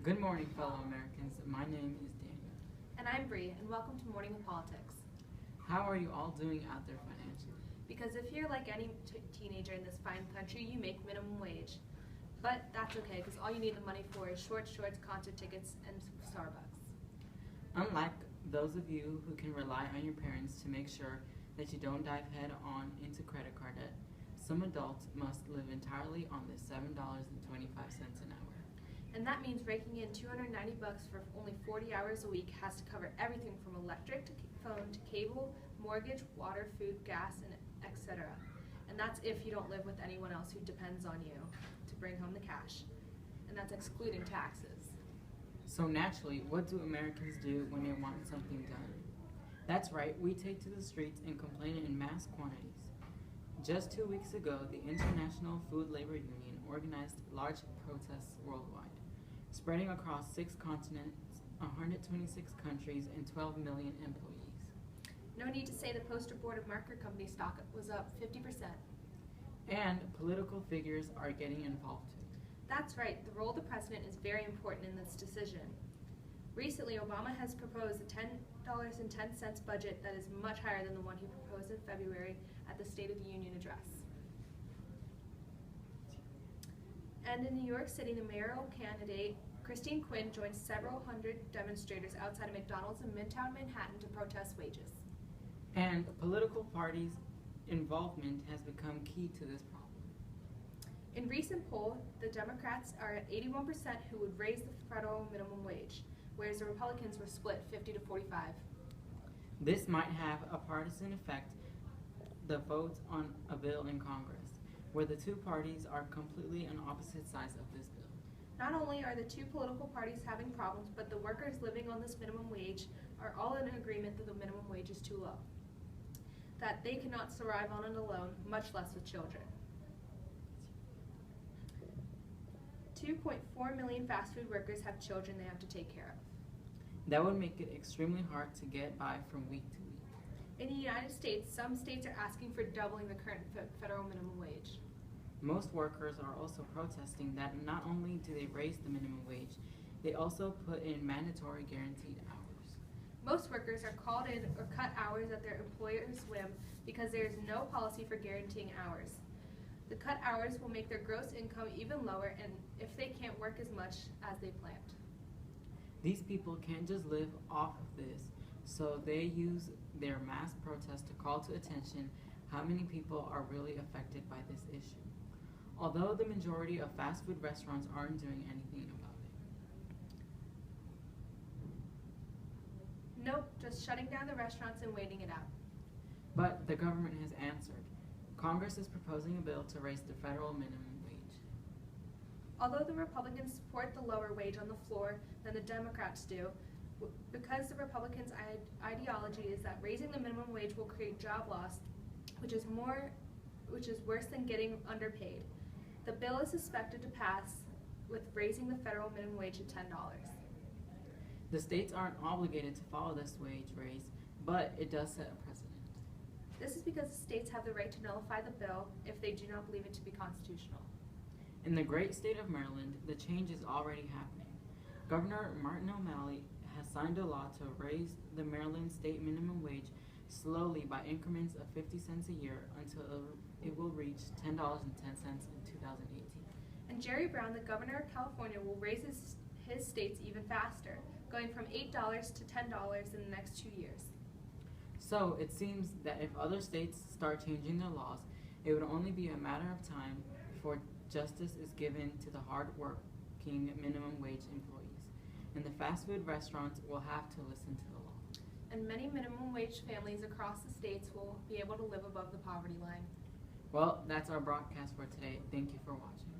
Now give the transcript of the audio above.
Good morning, fellow Americans. My name is Daniel. And I'm Bree, and welcome to Morning with Politics. How are you all doing out there financially? Because if you're like any teenager in this fine country, you make minimum wage. But that's okay, because all you need the money for is shorts, concert tickets, and Starbucks. Unlike those of you who can rely on your parents to make sure that you don't dive head on into credit card debt, some adults must live entirely on this $7.25 an hour. And that means raking in $290 for only 40 hours a week has to cover everything from electric to phone to cable, mortgage, water, food, gas, and etc. And that's if you don't live with anyone else who depends on you to bring home the cash. And that's excluding taxes. So naturally, what do Americans do when they want something done? That's right, we take to the streets and complain in mass quantities. Just 2 weeks ago, the International Food Labor Union organized large protests worldwide, spreading across 6 continents, 126 countries, and 12 million employees. No need to say the poster board of marker company stock was up 50%. And political figures are getting involved too. That's right, the role of the president is very important in this decision. Recently, Obama has proposed a $10.10 budget that is much higher than the one he proposed in February at the State of the Union address. And in New York City, the mayoral candidate, Christine Quinn, joined several hundred demonstrators outside of McDonald's in Midtown Manhattan to protest wages. And political parties' involvement has become key to this problem. In recent poll, the Democrats are at 81% who would raise the federal minimum wage, whereas the Republicans were split 50 to 45. This might have a partisan effect, the vote on a bill in Congress, where the two parties are completely on opposite sides of this bill. Not only are the two political parties having problems, but the workers living on this minimum wage are all in agreement that the minimum wage is too low, that they cannot survive on it alone, much less with children. 2.4 million fast food workers have children they have to take care of. That would make it extremely hard to get by from week to week. In the United States, some states are asking for doubling the current federal minimum wage. Most workers are also protesting that not only do they raise the minimum wage, they also put in mandatory guaranteed hours. Most workers are called in or cut hours at their employer's whim because there is no policy for guaranteeing hours. The cut hours will make their gross income even lower, and if they can't work as much as they planned. These people can't just live off of this, so they use their mass protest to call to attention how many people are really affected by this issue, although the majority of fast food restaurants aren't doing anything about it. Nope, just shutting down the restaurants and waiting it out. But the government has answered. Congress is proposing a bill to raise the federal minimum wage. Although the Republicans support the lower wage on the floor than the Democrats do, because the Republicans' ideology is that raising the minimum wage will create job loss, which is worse than getting underpaid. The bill is expected to pass with raising the federal minimum wage to $10. The states aren't obligated to follow this wage raise, but it does set a precedent. This is because the states have the right to nullify the bill if they do not believe it to be constitutional. In the great state of Maryland, the change is already happening. Governor Martin O'Malley has signed a law to raise the Maryland state minimum wage slowly by increments of 50 cents a year until it will reach $10.10 in 2018. And Jerry Brown, the governor of California, will raise his states even faster, going from $8 to $10 in the next 2 years. So it seems that if other states start changing their laws, it would only be a matter of time before justice is given to the hard-working minimum wage employees, and the fast food restaurants will have to listen to the law. And many minimum wage families across the states will be able to live above the poverty line. Well, that's our broadcast for today. Thank you for watching.